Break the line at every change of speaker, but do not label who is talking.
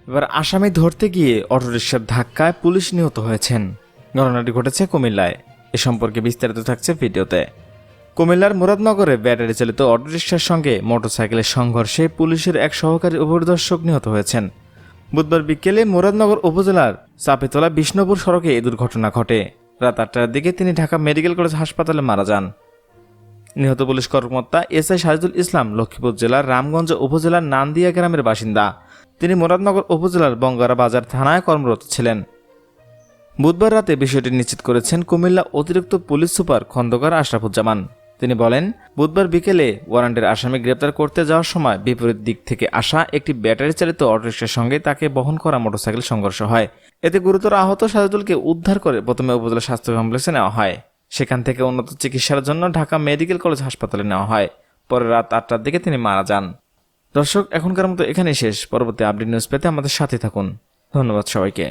এবার আসামি ধরতে গিয়ে অটোরিকশার ধাক্কায় পুলিশ নিহত হয়েছেন। ঘটনাটি ঘটেছে কুমিল্লায়। এ সম্পর্কে বিস্তারিত থাকছে ভিডিওতে। কুমিল্লার মুরাদনগরে ব্যাটারি চালিত অটোরিকশার সঙ্গে মোটরসাইকেলের সংঘর্ষে পুলিশের এক সহকারী উপপরিদর্শক নিহত হয়েছেন। বুধবার বিকেলে মুরাদনগর উপজেলার চাপেতলা বিষ্ণুপুর সড়কে এই দুর্ঘটনা ঘটে। রাত 8টার দিকে তিনি ঢাকা মেডিকেল কলেজ হাসপাতালে মারা যান। নিহত পুলিশ কর্মকর্তা এসআই শাহিদুল ইসলাম লক্ষ্মীপুর জেলার রামগঞ্জ উপজেলার নান্দিয়া গ্রামের বাসিন্দা। তিনি মুরাদনগর উপজেলার বঙ্গারা বাজার থানায় কর্মরত ছিলেন। বুধবার রাতে বিষয়টি নিশ্চিত করেছেন কুমিল্লা অতিরিক্ত পুলিশ সুপার খন্দকার আশরাফুজ্জামান। তিনি বলেন, বুধবার বিকেলে ওয়ারেন্টের আসামি গ্রেপ্তার করতে যাওয়ার সময় বিপরীত দিক থেকে আসা একটি ব্যাটারি চালিত অটোরিকশার সঙ্গে তাকে বহন করা মোটরসাইকেল সংঘর্ষ হয়। এতে গুরুতর আহত শাহিদুলকে উদ্ধার করে প্রথমে উপজেলা স্বাস্থ্য কমপ্লেক্সে নেওয়া হয়। সেখান থেকে উন্নত চিকিৎসার জন্য ঢাকা মেডিকেল কলেজ হাসপাতালে নেওয়া হয়। পরে রাত 8টার দিকে তিনি মারা যান। দর্শক, এখনকার মতো এখানেই শেষ। পরবর্তী আপডেট নিউজ পেতে আমাদের সাথে থাকুন। ধন্যবাদ সবাইকে।